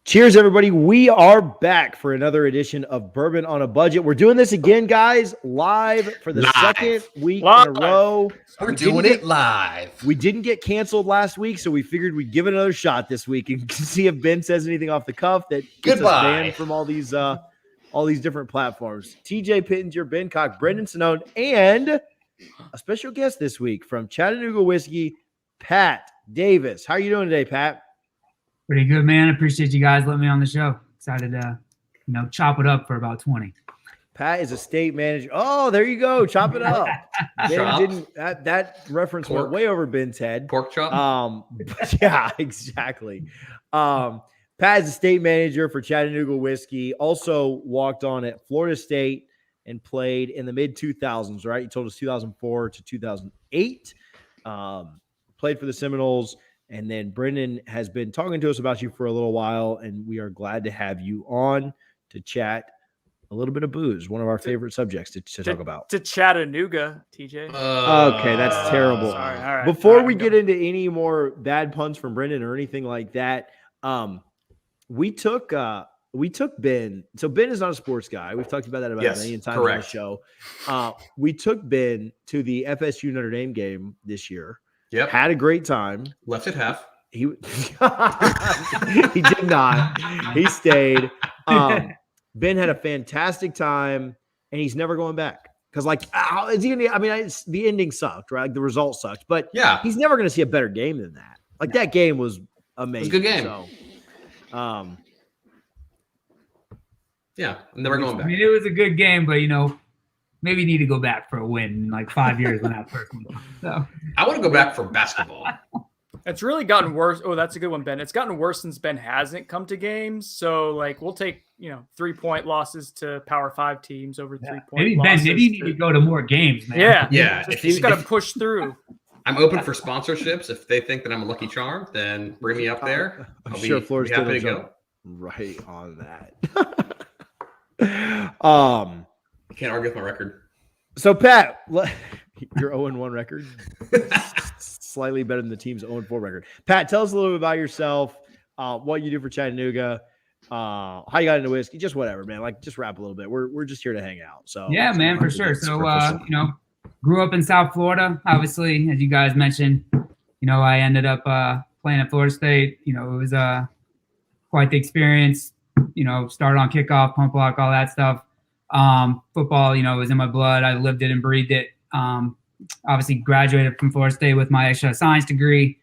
Cheers, everybody. We are back for another edition of Bourbon on a Budget. We're doing this again, guys, live for the second week in a row. We're doing it live. We didn't get canceled last week, so we figured we'd give it another shot this week and see if Ben says anything off the cuff that gets us banned from all these different platforms. TJ Pittenger, Ben Cock, Brendan Sinone, and a special guest this week from Chattanooga Whiskey, Pat Davis. How are you doing today, Pat? Pretty good, man. Appreciate you guys letting me on the show. Excited to, chop it up for about 20. Pat is a state manager. Oh, there you go. Chop it up. Ben didn't that reference went way over Ben's head. Pork chop. Yeah, exactly. Pat is a state manager for Chattanooga Whiskey. Also walked on at Florida State and played in the mid 2000s. Right, you told us 2004 to 2008. Played for the Seminoles. And then Brendan has been talking to us about you for a little while, and we are glad to have you on to chat a little bit of booze, one of our favorite subjects to talk about. To Chattanooga, TJ. Okay, that's terrible. Sorry. All right. Before we get into any more bad puns from Brendan or anything like that, we took Ben. So Ben is not a sports guy. We've talked about that a million times on the show. We took Ben to the FSU Notre Dame game this year. Yep. Had a great time. Left at half. He did not. He stayed. Ben had a fantastic time, and he's never going back. Because, is he gonna? I mean, the ending sucked, right? Like, the result sucked. But yeah, he's never going to see a better game than that. Like, that game was amazing. It was a good game. So, yeah, I'm never going back. I mean, it was a good game, but maybe need to go back for a win in like 5 years when that first one comes. So I want to go back for basketball. It's really gotten worse. Oh, that's a good one, Ben. It's gotten worse since Ben hasn't come to games. So, we'll take 3-point losses to Power 5 teams over 3-point losses. Ben, maybe you need to go to more games, man. Yeah. Just got to push through. I'm open for sponsorships. If they think that I'm a lucky charm, then bring me up there. I'm sure Florida's happy to go. Right on that. Can't argue with my record. So, Pat, your 0-1 record, slightly better than the team's 0-4 record. Pat, tell us a little bit about yourself, what you do for Chattanooga, how you got into whiskey, just whatever, man. Just rap a little bit. We're just here to hang out. So yeah, man, for sure. So, grew up in South Florida. Obviously, as you guys mentioned, I ended up playing at Florida State. It was quite the experience. Started on kickoff, pump block, all that stuff. Football, was in my blood. I lived it and breathed it. Obviously graduated from Florida State with my extra science degree.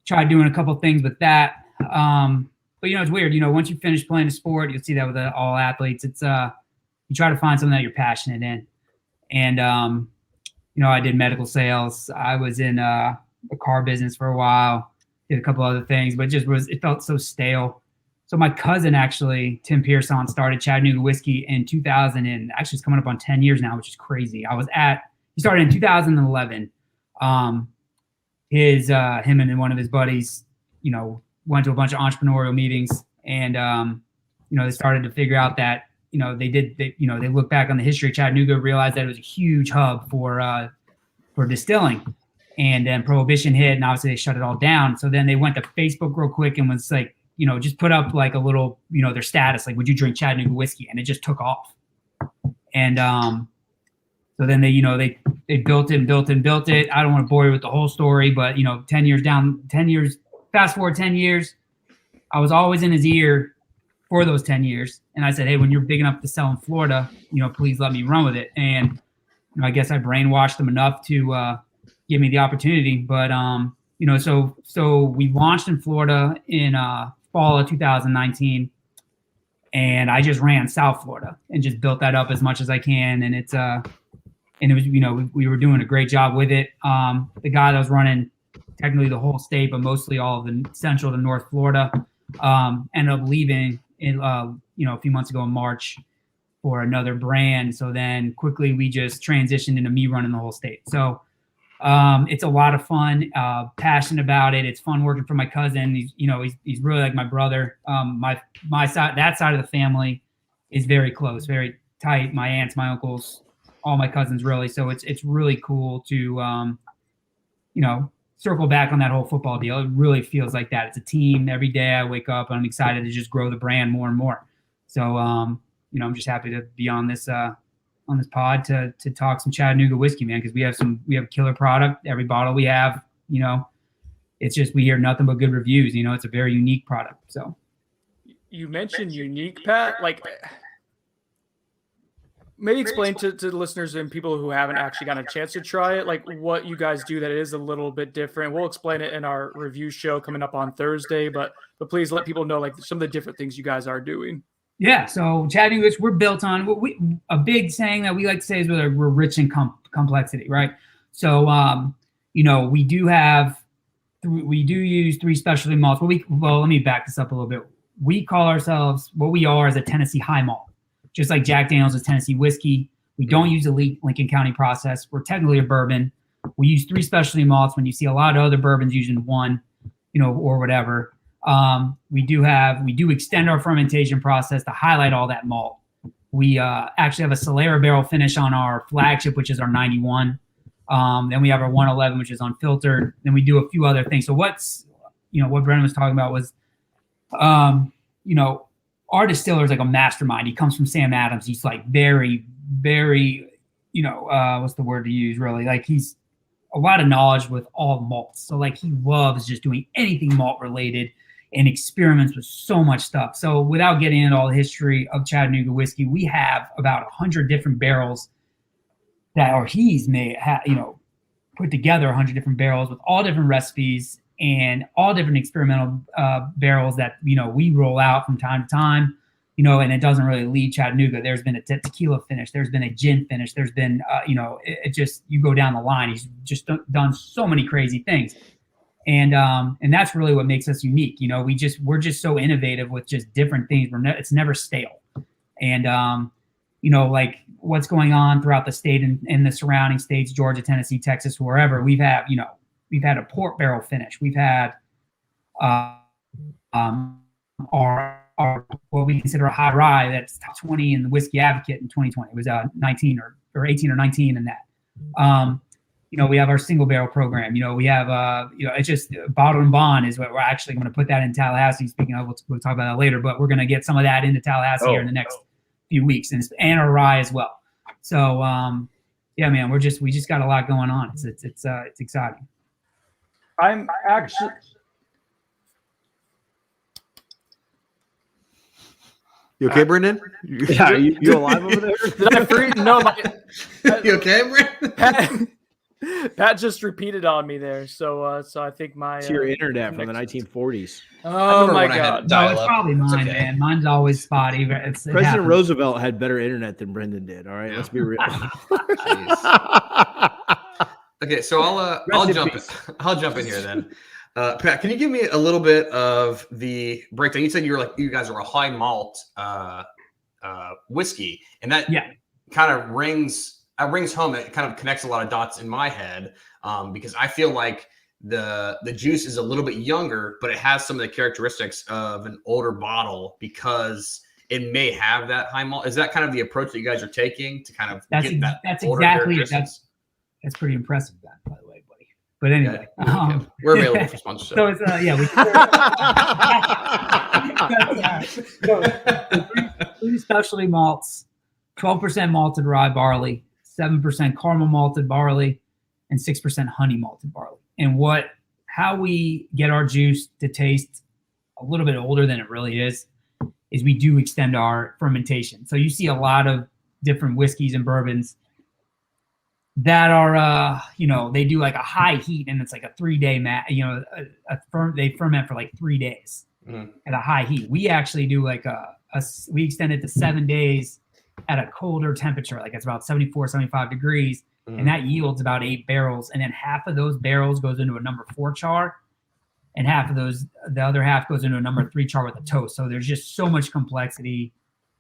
Tried doing a couple things with that. But it's weird. Once you finish playing a sport, you'll see that with all athletes. It's you try to find something that you're passionate in. And I did medical sales. I was in the car business for a while. Did a couple other things, but it felt so stale. So my cousin, actually, Tim Pearson, started Chattanooga Whiskey in 2000, and actually it's coming up on 10 years now, which is crazy. He started in 2011. Him and one of his buddies, went to a bunch of entrepreneurial meetings, and they started to figure out that they looked back on the history of Chattanooga, realized that it was a huge hub for distilling, and then Prohibition hit, and obviously they shut it all down. So then they went to Facebook real quick and was like, just put up like a little, their status, like, would you drink Chattanooga whiskey? And it just took off. And so then they built it. I don't want to bore you with the whole story, but 10 years, fast forward 10 years, I was always in his ear for those 10 years. And I said, hey, when you're big enough to sell in Florida, please let me run with it. And I guess I brainwashed them enough to give me the opportunity. But so we launched in Florida in fall of 2019, and I just ran South Florida and just built that up as much as I can. And it was, we were doing a great job with it. The guy that was running technically the whole state, but mostly all of the central to North Florida, ended up leaving in, a few months ago in March for another brand. So then quickly we just transitioned into me running the whole state. So it's a lot of fun, passionate about it. It's fun working for my cousin. He's really like my brother. My side, that side of the family is very close, very tight. My aunts, my uncles, all my cousins really. So it's really cool to, circle back on that whole football deal, it really feels like that. It's a team. Every day I wake up and I'm excited to just grow the brand more and more. So, you know, I'm just happy to be on this pod to talk some Chattanooga whiskey, man, because we have a killer product. Every bottle we have, you know, it's just we hear nothing but good reviews. You know, it's a very unique product. So you mentioned unique, Pat. Like, maybe explain to the listeners and people who haven't actually gotten a chance to try it, like what you guys do that is a little bit different. We'll explain it in our review show coming up on Thursday, but please let people know like some of the different things you guys are doing. Yeah, so Chattanooga, we're built on a big saying that we like to say is we're rich in complexity, right? So, you know, we do use 3 specialty malts. Well, let me back this up a little bit. We call ourselves, what we are is a Tennessee high malt. Just like Jack Daniel's is Tennessee whiskey. We don't use a Lincoln County process. We're technically a bourbon. We use 3 specialty malts when you see a lot of other bourbons using 1, you know, or whatever. We do extend our fermentation process to highlight all that malt. We actually have a Solera barrel finish on our flagship, which is our 91. Then we have our 111, which is unfiltered. Then we do a few other things. So what Brennan was talking about was, you know, our distiller is like a mastermind. He comes from Sam Adams. He's like very, very, you know, what's the word to use really? Like he's a lot of knowledge with all malts. So like he loves just doing anything malt related and experiments with so much stuff. So without getting into all the history of Chattanooga whiskey, we have about 100 different barrels he's made, you know, put together 100 different barrels with all different recipes and all different experimental barrels that, you know, we roll out from time to time, you know, and it doesn't really leave Chattanooga. There's been a tequila finish. There's been a gin finish. There's been, you know, it just, you go down the line. He's just done so many crazy things. And that's really what makes us unique. You know, we're just so innovative with just different things. It's never stale. And, you know, like what's going on throughout the state and the surrounding states, Georgia, Tennessee, Texas, wherever, we've had a port barrel finish. We've had our what we consider a high rye that's top 20 in the Whiskey Advocate in 2020. It was 19 or 18 or 19 in that. You know, we have our single barrel program. You know, we have you know, it's just bottled and bond is what we're actually going to put that in Tallahassee. Speaking of, we'll talk about that later, but we're going to get some of that into Tallahassee here in the next few weeks, and our rye as well. So yeah, man, we just got a lot going on. It's exciting. I'm actually. You okay, Brendan? Yeah, you alive over there? Did I freeze? No, You okay, Brendan? Pat just repeated on me there. So I think my it's your internet from the 1940s. Oh my God! No, it's probably mine, man. Mine's always spotty. President Roosevelt had better internet than Brendan did. All right, let's be real. Okay, so I'll jump in here then. Pat, can you give me a little bit of the breakdown? You said you guys are a high malt whiskey, and that kind of rings home. It kind of connects a lot of dots in my head because I feel like the juice is a little bit younger, but it has some of the characteristics of an older bottle because it may have that high malt. Is that kind of the approach that you guys are taking to kind of get that? That's exactly it. That's pretty impressive, by the way, buddy. But anyway, we're available for sponsorship. So it's three specialty malts, 12% malted rye barley, 7% caramel malted barley, and 6% honey malted barley. And how we get our juice to taste a little bit older than it really is we do extend our fermentation. So you see a lot of different whiskeys and bourbons that are, you know, they do like a high heat and it's like a 3-day they ferment for like 3 days at a high heat. We actually do like we extend it to 7 days at a colder temperature, like it's about 74, 75 degrees. And that yields about 8 barrels. And then half of those barrels goes into a number 4 char and the other half goes into a number 3 char with a toast. So there's just so much complexity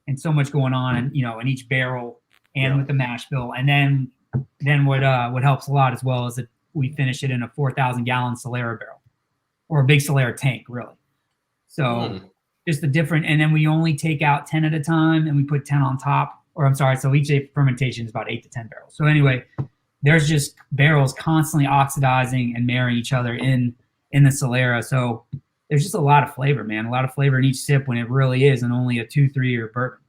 and so much going on, and, you know, in each barrel and with the mash bill. And then what helps a lot as well is that we finish it in a 4,000 gallon Solera barrel or a big Solera tank, really. So just the different, and then we only take out 10 at a time and we put 10 on top, or I'm sorry. So each day fermentation is about 8 to 10 barrels. So anyway, there's just barrels constantly oxidizing and marrying each other in the Solera. So there's just a lot of flavor, man. A lot of flavor in each sip when it really is and only a 2-3 year bourbon.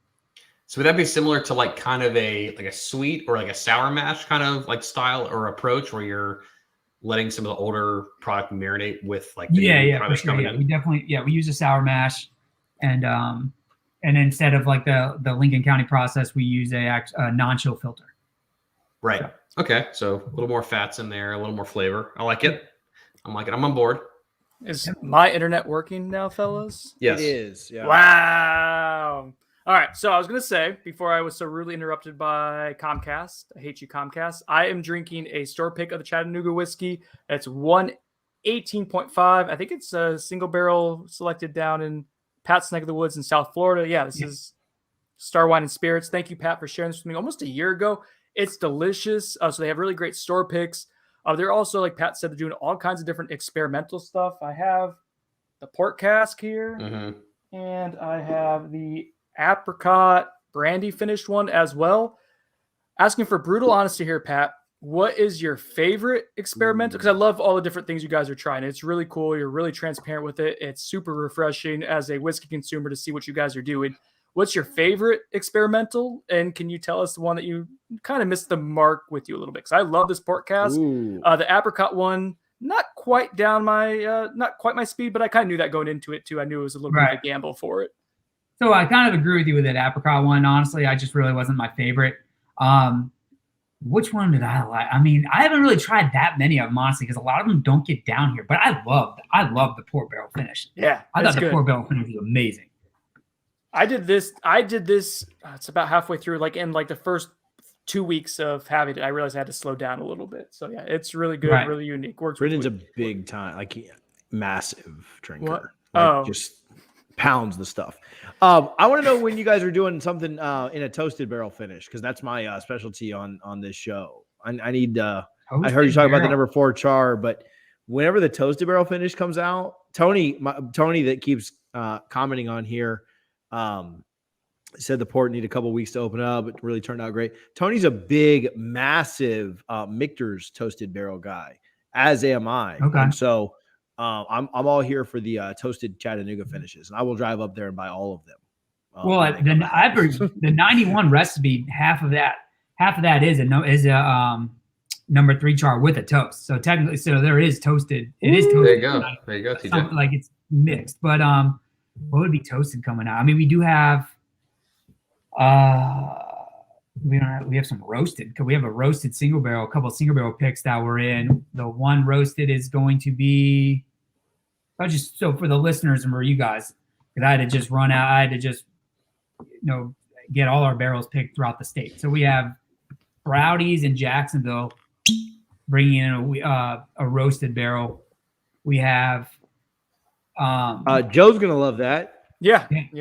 So would that be similar to like kind of a sweet or like a sour mash kind of like style or approach where you're letting some of the older product marinate with like the new for product sure. coming Yeah, in? we use a sour mash, and instead of like the Lincoln County process, we use a non-chill filter. Right. Okay. So a little more fats in there, a little more flavor. I like it. I'm on board. Is my internet working now, fellas? Yes. It is. Yeah. Wow. All right. So I was going to say, before I was so rudely interrupted by Comcast, I hate you, Comcast, I am drinking a store pick of the Chattanooga whiskey. It's 118.5. I think it's a single barrel selected down in Pat's neck of the woods in South Florida. Yeah, this is Star Wine and Spirits. Thank you, Pat, for sharing this with me almost a year ago. It's delicious. So they have really great store picks. They're also, like Pat said, they're doing all kinds of different experimental stuff. I have the port cask here, and I have the apricot brandy finished one as well. Asking for brutal honesty here, Pat. What is your favorite experimental? Because I love all the different things you guys are trying. It's really cool. You're really transparent with it. It's super refreshing as a whiskey consumer to see what you guys are doing. What's your favorite experimental? And can you tell us the one that you kind of missed the mark with you a little bit? Because I love this port cask. The apricot one, not quite my speed, but I kind of knew that going into it too. I knew it was a little bit of a gamble for it. So I kind of agree with you with that apricot one. Honestly, I just really wasn't my favorite. Which one did I like? I mean, I haven't really tried that many of them, honestly, because a lot of them don't get down here. But I love the port barrel finish. Yeah, I thought the port barrel finish was amazing. I did this. It's about halfway through, like in like the first 2 weeks of having it. I realized I had to slow down a little bit. So yeah, it's really good, really unique. Works. Brendan's a big time, like massive drinker. Like, just pounds the stuff. I want to know when you guys are doing something in a toasted barrel finish, because that's my specialty on this show. I need. I heard you talk about the number 4 char, but whenever the toasted barrel finish comes out, Tony that keeps commenting on here. Said the port needed a couple weeks to open up. It really turned out great. Tony's a big, massive Michter's toasted barrel guy, as am I. Okay. And so I'm all here for the toasted Chattanooga finishes, and I will drive up there and buy all of them. Well, the 91 recipe, half of that is a number 3 char with a toast. So technically, there is toasted. It is toasted. There you go, TJ. Like it's mixed, but what would be toasted coming out? I mean, we do have we have some roasted. We have a roasted single barrel, a couple of single barrel picks that we're in. The one roasted is going to be so for the listeners and for you guys, because I had to just get all our barrels picked throughout the state. So we have Rowdy's in Jacksonville bringing in a roasted barrel. We have Joe's gonna love that. Yeah. We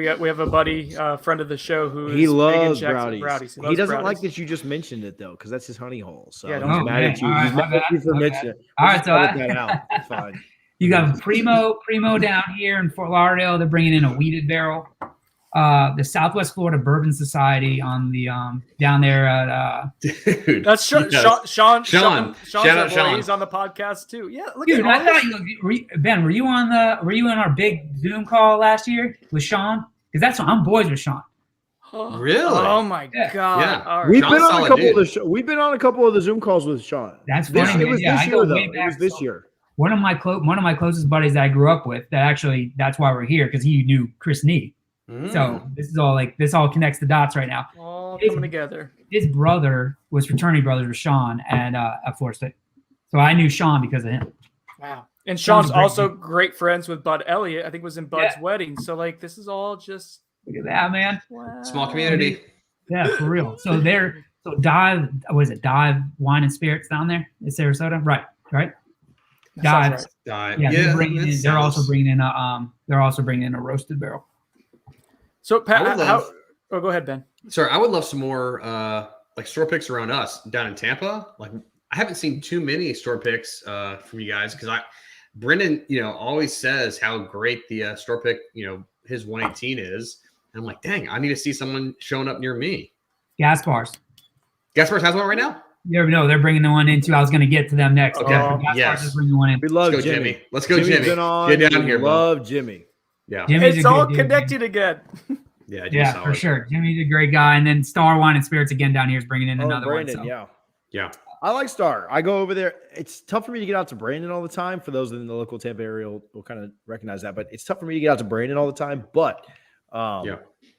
have a buddy, friend of the show who he loves Rowdy's. He doesn't like that you just mentioned it though, because that's his honey hole. So yeah, he's mad at you. He's mad at you for mentioning it. All right, so that out. It's fine. You got Primo down here in Fort Lauderdale. They're bringing in a wheated barrel. The Southwest Florida Bourbon Society on the down there at Dude, that's Sean. Shout out Sean. He's on the podcast too. Yeah, look dude, at I thought Ben, were you in our big Zoom call last year with Sean? Because I'm boys with Sean. Really? Oh my god! Yeah. All right. We've been on a couple of the Zoom calls with Sean. That's funny. It was this year though. It was this year. One of my closest buddies that I grew up with. That's why we're here, because he knew Chris Nee. So this all connects the dots right now. All coming together. His brother was fraternity brothers with Sean at Florida State. So I knew Sean because of him. Wow. And Sean's also great friends with Bud Elliott. I think was in Bud's wedding. So this is all just look at that, man. Wow. Small community. Yeah, for real. So Dive Wine and Spirits down there in Sarasota, right? Dive. Yeah, they're also bringing in a roasted barrel. So Pat, go ahead, Ben. Sorry, I would love some more store picks around us down in Tampa. Like, I haven't seen too many store picks from you guys, because Brendan, always says how great the store pick, his 118 is. And I'm like, dang, I need to see someone showing up near me. Gaspar's has one right now. You ever know they're bringing the one in too. I was going to get to them next. Okay. Gas is bringing one in. We love Let's go, Jimmy. Let's go, Jimmy's Jimmy. been on. Get down here, bud. Love Jimmy. Yeah. Jimmy's It's a good all dude, connected again. Yeah. Yeah, solid. for sure. Jimmy's a great guy. And then Star Wine and Spirits again down here is bringing in another Brandon, one. So. Yeah. Yeah. I like Star. I go over there. It's tough for me to get out to Brandon all the time. For those in the local Tampa area will kind of recognize that. But it's tough for me to get out to Brandon all the time. But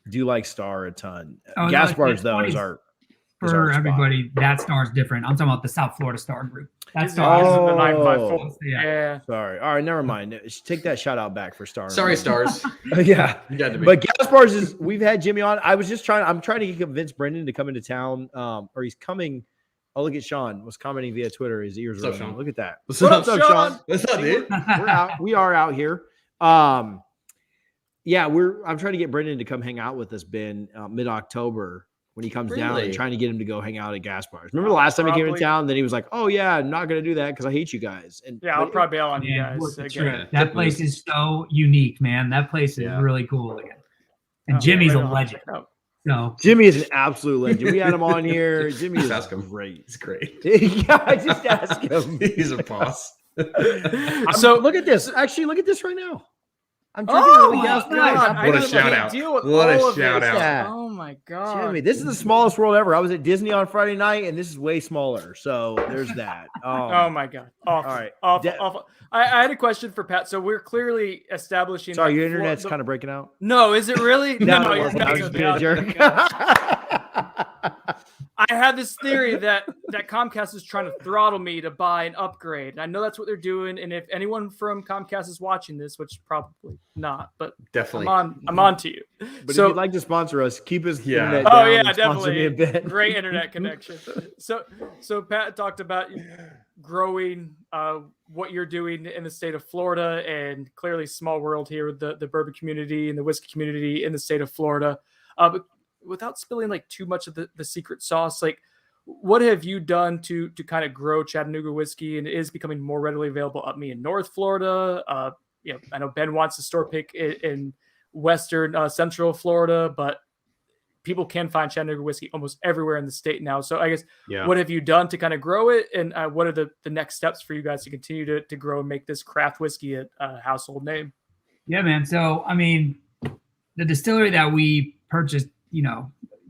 do like Star a ton. Oh, Gas no, bars, though, is our for spot. everybody, that Star is different. I'm talking about the South Florida Star group. That This is Star is the 954. Yeah. Yeah. Sorry. All right, never mind. Take that shout out back for Star. Sorry, Stars. Yeah. You got to be. But Gas Bars is we've had Jimmy on. I'm trying to convince Brendan to come into town. Or he's coming. Oh, look at Sean was commenting via Twitter. His ears What's are up, Sean? Look at that. What's What's up, up, Sean? What's up, dude? We are out here. Yeah, I'm trying to get Brendan to come hang out with us, Ben, mid-October when he comes down, and trying to get him to go hang out at Gas Bars. Remember the last time he came to town? Then he was like, "Oh yeah, I'm not going to do that because I hate you guys." And I'll probably bail on you guys. That place is so unique, man. That place is really cool again. And Jimmy's a legend. No, Jimmy is an absolute legend. We had him on here. Jimmy is great. He's great. Yeah, just ask him. He's a boss. So look at this. Actually, look at this right now. I'm drinking Gas Bars. What a shout out. What a shout out. Yeah. Oh my God. Jimmy, this is the smallest world ever. I was at Disney on Friday night, and this is way smaller. So there's that. Oh my God. Awful. All right. Awful. I had a question for Pat. So we're clearly establishing. Sorry, your internet's kind of breaking out. No, is it really? No, you're I was just being a jerk. I have this theory that Comcast is trying to throttle me to buy an upgrade. And I know that's what they're doing. And if anyone from Comcast is watching this, which probably not, but definitely, I'm on to you. But so, if you'd like to sponsor us, keep us. Internet oh down yeah, and sponsor me a definitely. bit. Great internet connection. So Pat talked about growing what you're doing in the state of Florida, and clearly small world here with the bourbon community and the whiskey community in the state of Florida. But without spilling like too much of the secret sauce, like what have you done to kind of grow Chattanooga whiskey, and it is becoming more readily available up me in North Florida? I know Ben wants a store pick in Western Central Florida, but people can find Chattanooga whiskey almost everywhere in the state now. So I guess what have you done to kind of grow it, and what are the next steps for you guys to continue to grow and make this craft whiskey a household name? Yeah, man. So I mean, the distillery that we purchased,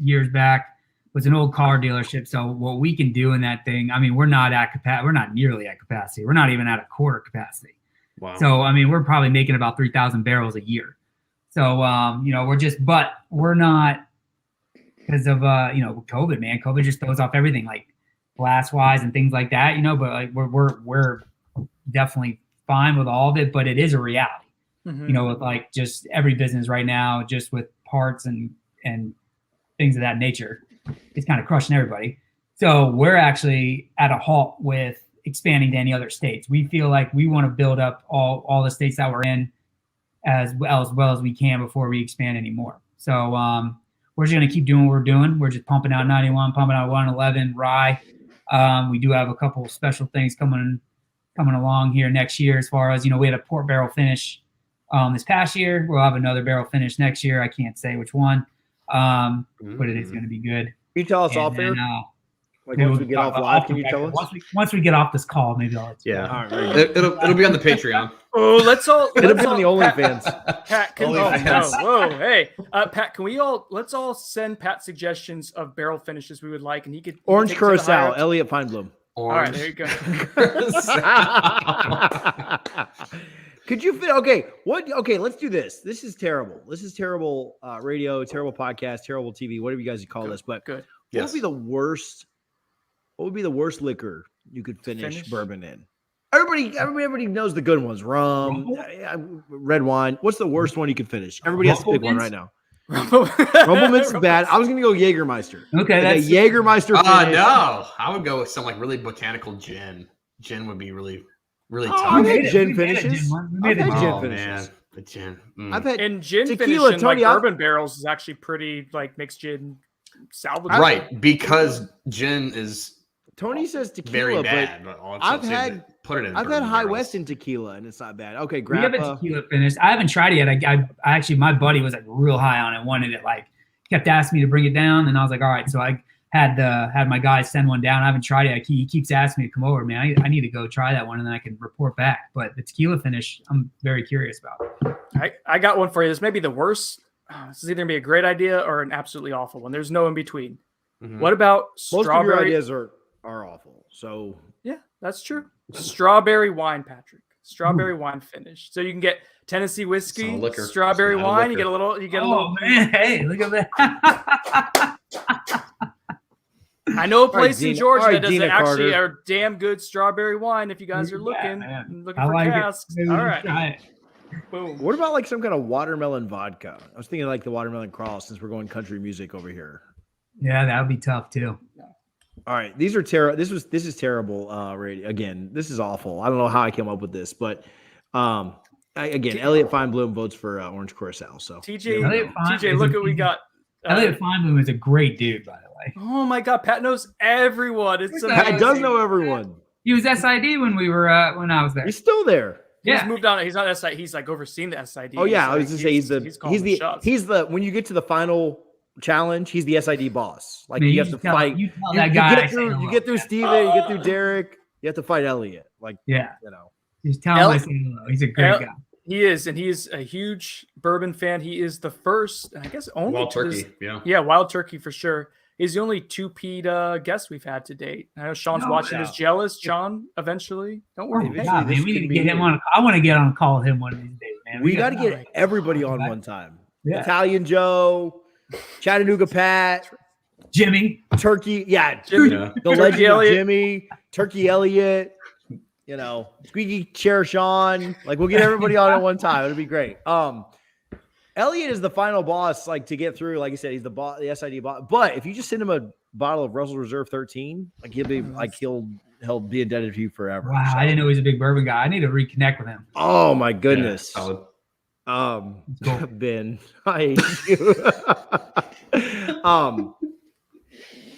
years back was an old car dealership. So what we can do in that thing, I mean, we're not at capacity. We're not nearly at capacity. We're not even at a quarter capacity. Wow. So, I mean, we're probably making about 3,000 barrels a year. So, but we're not because of, COVID, man. COVID just throws off everything, like glass wise and things like that, but like we're definitely fine with all of it, but it is a reality, with like just every business right now, just with parts and things of that nature, it's kind of crushing everybody. So we're actually at a halt with expanding to any other states. We feel like we want to build up all the states that we're in as well as we can before we expand anymore. So we're just going to keep doing what we're doing. We're just pumping out 91, pumping out 111 rye. We do have a couple of special things coming along here next year, as far as, we had a port barrel finish this past year. We'll have another barrel finish next year. I can't say which one. But it is going to be good. Can you tell us off here? Once we get off live, can you tell us? Once we get off this call, maybe I'll let you know. All right, it'll be on the Patreon. Oh, let's all. It'll be on the OnlyFans. Pat, Pat, let's all send Pat suggestions of barrel finishes we would like, and he could Orange Curacao, Elliot Feinblum. All right, there you go. Could you fit? Okay, let's do this. This is terrible. This is terrible radio, terrible podcast, terrible TV, whatever you guys call this. But good. What would be the worst? What would be the worst liquor you could finish bourbon in? Everybody knows the good ones. Rum, red wine. What's the worst one you could finish? Everybody has to pick one right now. Rumplemints is bad. I was gonna go Jägermeister. Okay, that's a Jägermeister. No, I would go with some like really botanical gin. Gin would be really tough. I've had gin finishes. The gin. I've had and gin tequila. Finish in like bourbon barrels is actually pretty like mixed gin salvageable. Right, because gin is. Tony says tequila, very bad, but I've had High barrels. West in tequila, and it's not bad. Okay, we have a tequila finish. I haven't tried it yet. I actually, my buddy was like real high on it, wanted it, like kept asking me to bring it down, and I was like, all right. So I had my guys send one down. I haven't tried it. He keeps asking me to come over, man. I need to go try that one, and then I can report back. But the tequila finish, I'm very curious about. I got one for you. This may be the worst. This is either gonna be a great idea or an absolutely awful one. There's no in between. Mhm. What about Most strawberry? of your ideas are awful. So Yeah, that's true. Strawberry wine, Patrick. Strawberry wine finish. So you can get Tennessee whiskey, It's not liquor. strawberry It's not wine. You liquor. get a little. You get a Oh little. man, hey, look at that. I know a right, place in Dina- Georgia all right, that does Dina actually Carter. a damn good strawberry wine. If you guys are Yeah, looking, man. looking I for like casks. it. Maybe All we should right, try it. boom. what about like some kind of watermelon vodka? I was thinking like the watermelon cross since we're going country music over here. Yeah, that would be tough too. All right, these are terrible. This is terrible. Again, this is awful. I don't know how I came up with this, but Elliot Feinblum votes for Orange Curacao. So TJ, Elliot Fine TJ, is look a- what we got. Elliot Feinblum is a great dude, by the way. Oh my God, Pat knows everyone. It's Pat Pat does amazing. know everyone. He was SID when we were when I was there. He's still there. He's Yeah, moved on. He's not SID. He's like overseeing the SID. Oh yeah, He's I was like- just say he's the when you get to the final challenge, he's the SID boss. Like Man, you you have to just tell- fight. you tell You, that you guy I get say through. hello. You get through Steven, you get through Derek. You have to fight Elliot. Like Yeah, you know. just tell him I say hello. He's a great guy. He is, and he's a huge bourbon fan. He is the first, and I guess only Wild to this- turkey. Yeah. Yeah, wild turkey for sure. He's the only two-peat guest we've had to date. I know Sean's No watching. Is doubt. jealous, Sean? Eventually, don't worry. Oh, Eventually God, this man, we need can to get be- him on. I want to get on a call with him one of these days, man. We got to gotta- get everybody on one time. Yeah. Italian Joe, Chattanooga Pat, Jimmy. Turkey. Yeah, Jimmy, Yeah. the Turkey legend of Elliott. Jimmy, Turkey Elliott. You know, Squeaky Chair Sean. Like we'll get everybody on at one time. It'll be great. Elliot is the final boss, like to get through. Like I said, he's the boss, the SID boss. But if you just send him a bottle of Russell Reserve 13, like he'll be indebted to you forever. Wow, I didn't know he was a big bourbon guy. I need to reconnect with him. Oh my goodness. Yeah, solid. Cool. Ben, I hate you.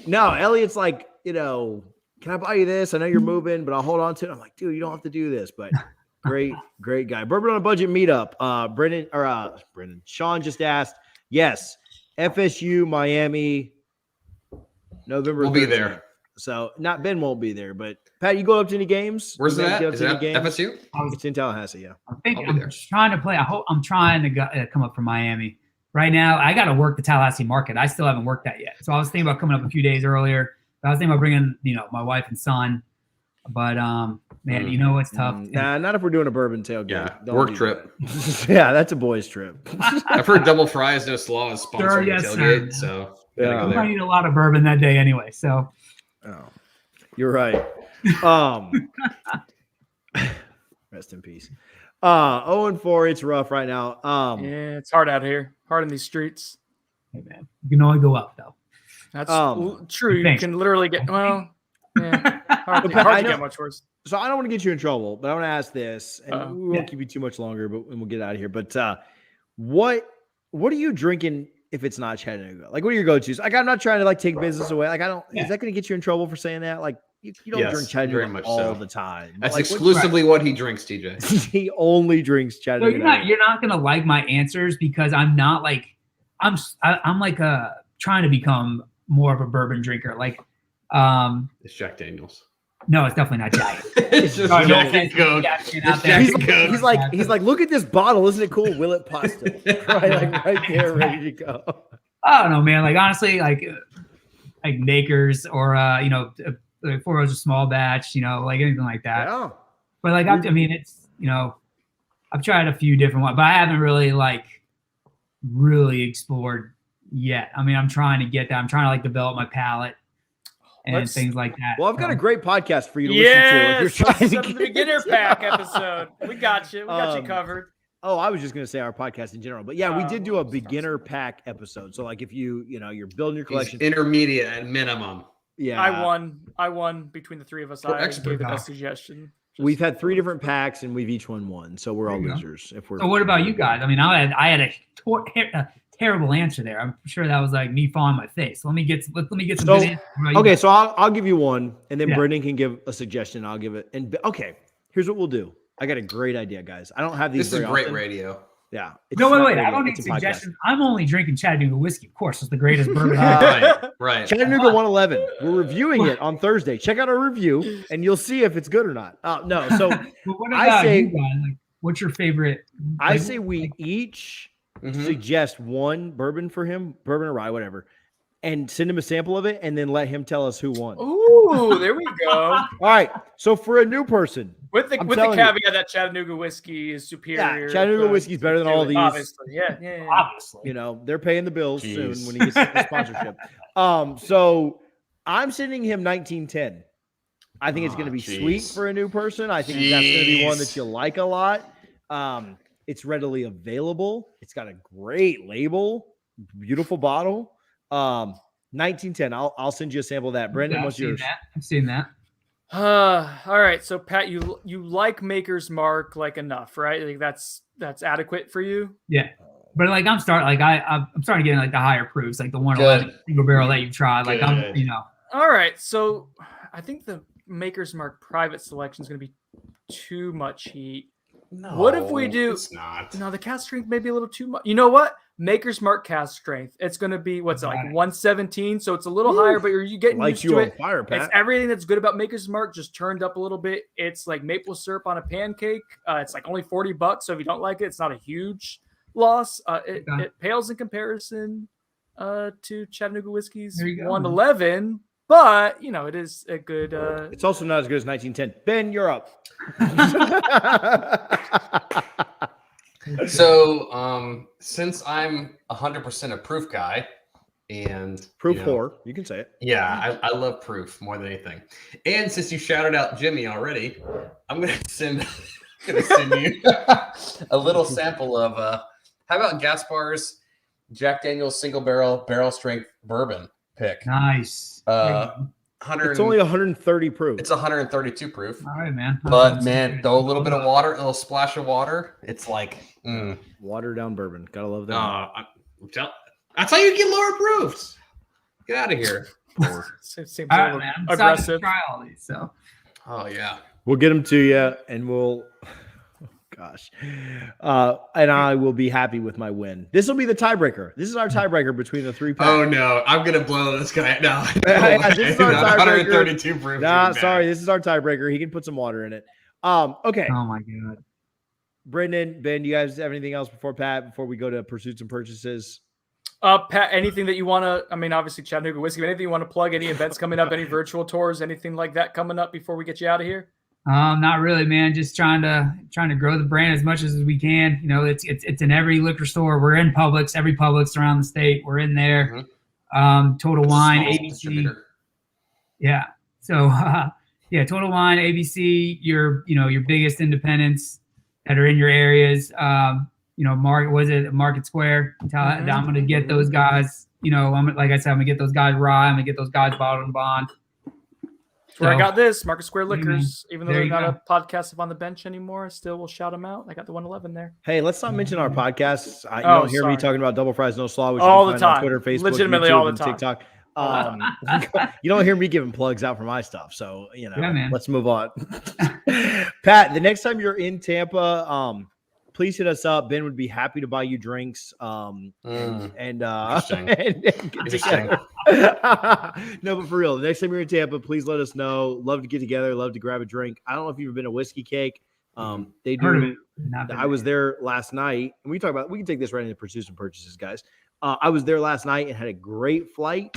No, Elliot's like, you know, can I buy you this? I know you're moving, but I'll hold on to it. I'm like, dude, you don't have to do this, but great guy. Bourbon on a Budget meetup. Brendan, Sean just asked, yes, FSU, Miami, November. We'll be 13th. there. So not Ben won't be there, but Pat, you go up to any games? Where's You guys that? get up Is to any that games? FSU? It's in Tallahassee, yeah. I think I'll be I'm there. trying to play. I'm trying to come up from Miami. Right now, I got to work the Tallahassee market. I still haven't worked that yet. So I was thinking about coming up a few days earlier. I was thinking about bringing, my wife and son. But man, you know what's tough. Nah, not if we're doing a bourbon tailgate. Yeah, Don't work do trip. that. Yeah, that's a boys trip. I've heard Double Fries No Slaw is sponsoring Sure, the yes, tailgate, sir. so Yeah. gotta go I'm there. gonna need a lot of bourbon that day anyway. So Oh, you're right. Rest in peace. 0-4. It's rough right now. Yeah, it's hard out here. Hard in these streets. hey man, you can only go up though. That's Um, true. You thanks. can literally get yeah. Hard But I to know- get much worse. So I don't want to get you in trouble, but I want to ask this, and Uh-oh. we won't keep you too much longer, but we'll get out of here. But what are you drinking if it's not Chattanooga? Like, what are your go-tos? Like, I'm not trying to like take business away. Like, I don't. Yeah. Is that going to get you in trouble for saying that? Like, you don't Yes, drink very Chattanooga much all so. the time. That's Like, what- exclusively what he drinks, TJ. he only drinks So Chattanooga. you're not gonna like my answers because I'm not like I'm like trying to become more of a bourbon drinker. Like It's Jack Daniels. no, it's definitely not Jack. It's just No, Jack no, and Coke. Jack It's out there. Jack He's and like, Coke. he's like, look at this bottle. Isn't it cool? Will it pasta? right there, ready to go. I don't know, man. Like honestly, like Nakers or Four Roses small batch, like anything like that. Yeah. But like I mean, it's I've tried a few different ones, but I haven't really explored yet. I mean, I'm trying to get that. I'm trying to like develop my palate and Let's- things like that. Well, I've got a So, great podcast for you to Yes, listen to if you're trying to the get beginner into- pack episode. We got you. We got you Um, covered. Oh, I was just going to say our podcast in general, but yeah, we did do a well, beginner pack episode. So like if you're building your He's collection, intermediate at minimum. yeah, I won between the three of us. We're I expert gave the now. best suggestion. we've had 3 different packs and we've each won. So we're all There you go. losers. If we're So what about you guys? I mean, I had a terrible answer there. I'm sure that was like me falling on my face. Let me get some So- good answers. What about you Okay, guys? so I'll give you one, and then Yeah. Brendan can give a suggestion. I'll give it. And okay, here's what we'll do. I got a great idea, guys. I don't have these. This is very great often. radio. Yeah. No, not wait. I radio, don't need it's a podcast. suggestions. I'm only drinking Chattanooga whiskey. Of course, it's the greatest bourbon. Right. Chattanooga 111. We're reviewing it on Thursday. Check out our review, and you'll see if it's good or not. No, so But what I about say- you guys? Like, what's your favorite? I like, say we like, each Mhm. suggest one bourbon for him, bourbon or rye, whatever, and send him a sample of it, and then let him tell us who won. Ooh, there we go. All right. So for a new person, With the I'm with the telling you. caveat that Chattanooga whiskey is superior. Chattanooga whiskey's better than all these. Obviously, yeah. obviously. you know, they're paying the bills soon Jeez. when he gets the sponsorship. So I'm sending him 1910. I think it's going to be sweet Jeez. for a new person. I think that's going to be one that Jeez. you like a lot. It's readily available. It's got a great label, beautiful bottle. 1910. I'll send you a sample of that. Brendan, Yeah, what's yours? I've seen that. All right. So Pat, you like Maker's Mark like enough, right? Like that's adequate for you. Yeah, but like I'm starting to get like the higher proofs, like the 111 Good. single barrel that you've tried. Like I'm, Good. you know, All right. So I think the Maker's Mark private selection is going to be too much heat. No, What if we do- It's not. No, the cast strength may be a little too much. You know what? Maker's Mark cast strength. It's going to be what's it, like 117. So it's a little higher, but you're getting Lights used you to on it. fire, It's Pat. everything that's good about Maker's Mark just turned up a little bit. It's like maple syrup on a pancake. It's like only $40. So if you don't like it, it's not a huge loss. It pales in comparison to Chattanooga Whiskey's There you go, 111. But, you know, it is a good. It's also not as good as 1910. Ben, you're up. So, since I'm 100% a proof guy, and Proof you know, 4. You can say it. yeah, I love proof more than anything. And since you shouted out Jimmy already, I'm gonna send you a little sample of how about Gaspar's Jack Daniel's single barrel strength bourbon pick. nice. 100. It's only 130 proof. It's 132 proof. All right, man. But man, throw a little bit of water, a little splash of water. It's like, Watered down bourbon. Gotta love that. that's how you get lower proofs. Get out of here. Seems a All right, little man. I'm excited to aggressive. try all these. So Oh yeah. We'll get them to you, and we'll. Oh, gosh, and I will be happy with my win. This will be the tiebreaker. This is our tiebreaker between the three. Oh no, I'm gonna blow this guy now. This is our tiebreaker. 132 proof. Nah, sorry. This is our tiebreaker. He can put some water in it. Okay. oh my god. Brendan, Ben, you guys have anything else before we go to pursuits and purchases? Pat, anything that you want to, I mean, obviously Chattanooga Whiskey, but anything you want to plug, any events coming up, any virtual tours, anything like that coming up before we get you out of here? Not really, man. Just trying to grow the brand as much as we can. You know, it's in every liquor store. We're in Publix, every Publix around the state. We're in there. Total Wine, Small ABC. distributor. Yeah. So yeah, Total Wine, ABC, your biggest independents that are in your areas. Market Square? I'm going to get those guys. You know, I'm going to get those guys rye. I'm going to get those guys bottled and bond. That's where I got this Market Square Liquors. Even though There they're you not a podcast up on the bench anymore, I still will shout them out. I got the 111 there. Hey, let's not mention our podcasts. You Oh, don't hear me sorry. talking about Double Fries No Slaw, which All you the can find on time. Twitter, Facebook, Legitimately YouTube, all the and time. TikTok. You don't hear me giving plugs out for my stuff, so Yeah, man. let's move on. Pat, the next time you're in Tampa, please hit us up. Ben would be happy to buy you drinks. And Interesting. and get Interesting. together. No, but for real, the next time you're in Tampa, please let us know. Love to get together. Love to grab a drink. I don't know if you've ever been to Whiskey Cake. They Heard of do. it. Not been I was there. there last night, and we can take this right into pursuits and purchases, guys. I was there last night and had a great flight.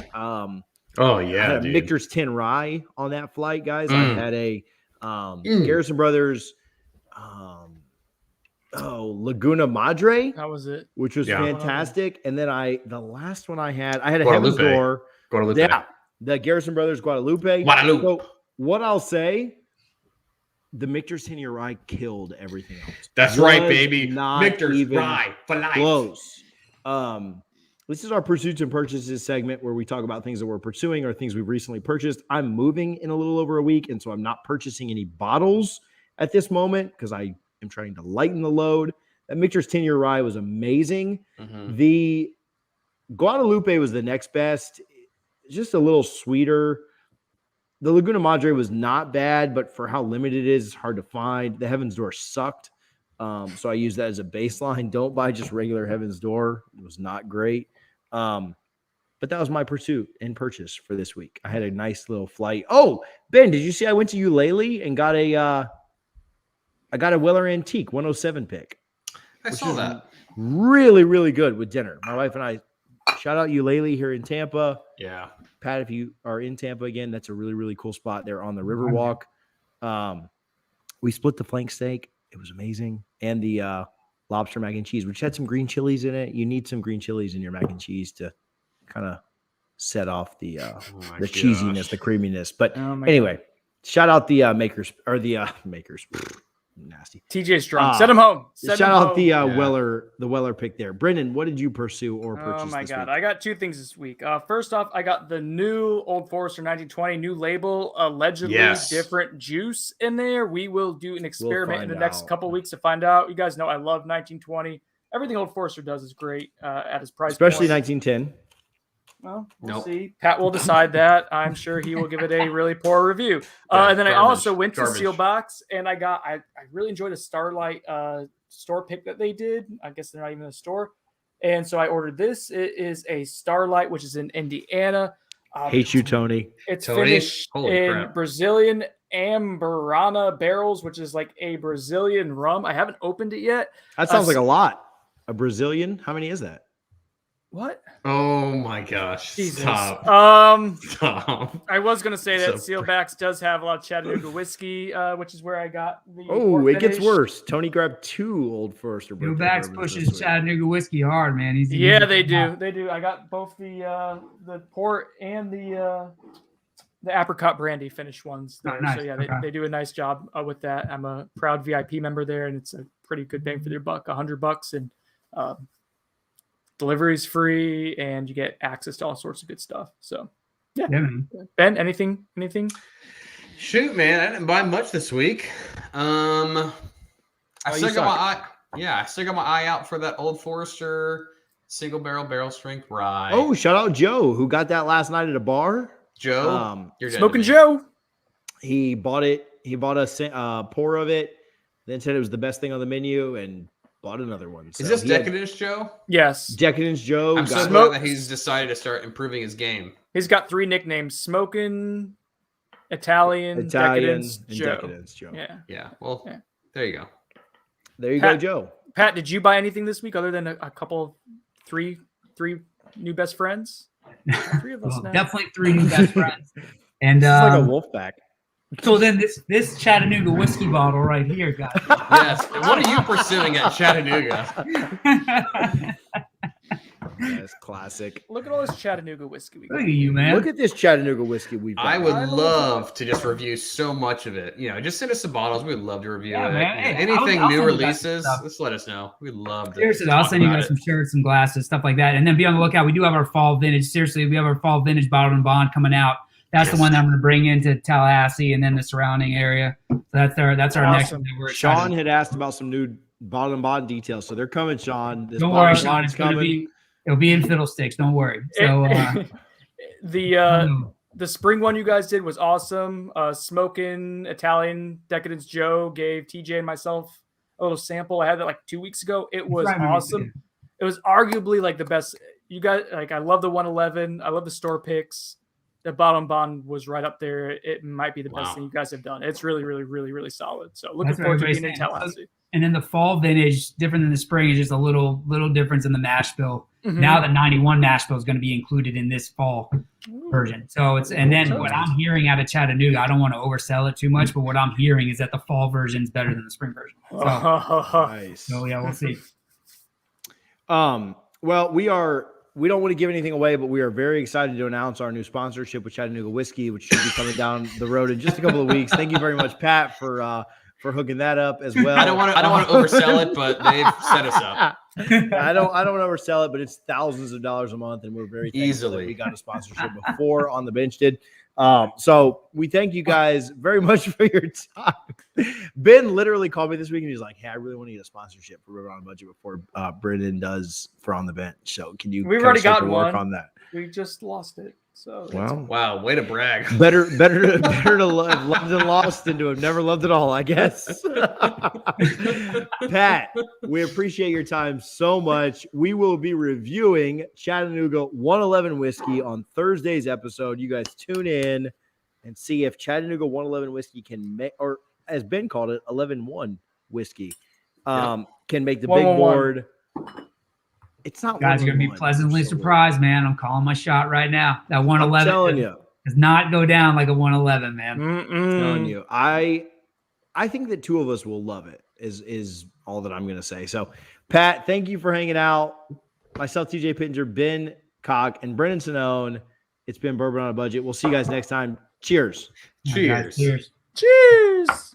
Oh I yeah, had a dude. Michter's 10 rye on that flight, guys. I had a Garrison Brothers Laguna Madre, How was it? which was Yeah. fantastic. And then the last one I had a Guadalupe. Heaven's Door. Guadalupe. Yeah, the Garrison Brothers Guadalupe. Guadalupe. So what I'll say, the Michter's 10 year rye killed everything else. That's Was right, baby. not Victor's even rye for life. close. This is our pursuits and purchases segment where we talk about things that we're pursuing or things we've recently purchased. I'm moving in a little over a week, and so I'm not purchasing any bottles at this moment because I am trying to lighten the load. That Michter's 10 year rye was amazing. The Guadalupe was the next best, just a little sweeter. The Laguna Madre was not bad, but for how limited it is, it's hard to find. The Heaven's Door sucked. So I use that as a baseline. Don't buy just regular Heaven's Door. It was not great. But that was my pursuit and purchase for this week. I had a nice little flight. Oh, Ben, did you see I went to Eulalie and got a Weller Antique 107 pick? I saw that. Really, really good with dinner. My wife and I, shout out Eulalie here in Tampa. Yeah. Pat, if you are in Tampa again, that's a really, really cool spot there on the Riverwalk. We split the flank steak. It was amazing. And the lobster mac and cheese, which had some green chilies in it. You need some green chilies in your mac and cheese to kind of set off the cheesiness, the creaminess. But anyway, shout out the makers. Nasty. TJ's drunk. Send him home. Shout out the Weller pick there. Brendan, what did you pursue or purchase? Oh my this God. week? I got two things this week. First off, I got the new Old Forester 1920 new label, allegedly different juice in there. We will do an experiment in the next couple weeks to find out. You guys know I love 1920. Everything Old Forester does is great at his price, especially point. 1910. Well, we'll see. Pat will decide that. I'm sure he will give it a really poor review. And then I also went to Seal Box and I really enjoyed a Starlight store pick that they did. I guess they're not even a store. And so I ordered this. It is a Starlight, which is in Indiana. Hate you, Tony. It's finished in Brazilian Amburana barrels, which is like a Brazilian rum. I haven't opened it yet. That sounds like a lot. A Brazilian? How many is that? What? Oh my gosh. Jesus. Stop. I was going to say that Sealbacks does have a lot of Chattanooga whiskey, which is where I got the. Oh, it gets worse. Tony grabbed 2 Old Forester. Sealbacks pushes Chattanooga whiskey hard, man. They do. They do. I got both the port and the apricot brandy finished ones there. Nice. So yeah, they do a nice job with that. I'm a proud VIP member there, and it's a pretty good bang for their buck. $100 and. Delivery's free and you get access to all sorts of good stuff. So yeah. Ben, anything? Shoot, man, I didn't buy much this week. I still got my eye out for that Old Forester single barrel strength rye. Oh, shout out Joe who got that last night at a bar. Joe, you're smoking Joe. He bought it. He bought a pour of it, then said it was the best thing on the menu and bought another one. So is this Decadence Joe? Yes. Decadence Joe. I'm so glad that he's decided to start improving his game. He's got 3 nicknames: Smoking, Italian Decadence Joe. Yeah. Well, there you go. There you go, Joe. Pat, did you buy anything this week other than a couple, three new best friends? 3 of us now. Definitely 3 new best friends. And it's like a wolf pack. So then this Chattanooga whiskey bottle right here, guys. Yes. What are you pursuing at Chattanooga? That's classic. Look at all this Chattanooga whiskey we got. Look at you, man. Look at this Chattanooga whiskey we've got. I would love to just review so much of it. Just send us some bottles. We'd love to review it. Man. Hey, anything new releases, just let us know. We'd love to. Seriously, I'll send you guys some shirts, some glasses, stuff like that. And then be on the lookout. We do have our fall vintage. Seriously, we have our fall vintage bottle and bond coming out. That's the one that I'm going to bring into Tallahassee and then the surrounding area. So that's our next one. Sean had asked about some new bottle and bond details, so they're coming, Sean. Don't worry, Sean. It'll be in Fiddlesticks. Don't worry. So the spring one you guys did was awesome. Smoking Italian Decadence Joe gave TJ and myself a little sample. I had that like 2 weeks ago. It was awesome. It was arguably like the best. You guys I love the 111. I love the store picks. The bottom bond was right up there. It might be the best thing you guys have done. It's really, really, really, really solid. So looking forward to being in Tallahassee. And then the fall vintage, different than the spring, is just a little difference in the mash bill. Mm-hmm. Now the 91 mash bill is going to be included in this fall version. So what I'm hearing out of Chattanooga, I don't want to oversell it too much, but what I'm hearing is that the fall version is better than the spring version. So, nice. So yeah, we'll see. Well, we don't want to give anything away, but we are very excited to announce our new sponsorship with Chattanooga Whiskey, which should be coming down the road in just a couple of weeks. Thank you very much, Pat, for hooking that up as well. I don't want to oversell it, but they've set us up. I don't want to oversell it, but it's thousands of dollars a month, and we're very thankful that we got a sponsorship before On the Bench did. So we thank you guys very much for your time. Ben literally called me this week and he's like, "Hey, I really want to get a sponsorship for River on Budget before Brendan does for On the Bench. So can you?" We've already got work one on that. We just lost it. So Wow, way to brag. Better to love loved and lost than to have never loved at all, I guess. Pat, we appreciate your time so much. We will be reviewing Chattanooga 111 Whiskey on Thursday's episode. You guys tune in and see if Chattanooga 111 Whiskey can make, or as Ben called it, 11-1 Whiskey, can make the big 1-1-1. board. It's not. Guys are going to be pleasantly surprised, man. I'm calling my shot right now. That 111 I'm telling you, does not go down like a 111, man. I'm telling you. I think that two of us will love it. Is all that I'm going to say. So, Pat, thank you for hanging out. Myself, TJ Pittenger, Ben Cock, and Brendan Sinone. It's been Bourbon on a Budget. We'll see you guys next time. Cheers. Cheers. Cheers. Cheers.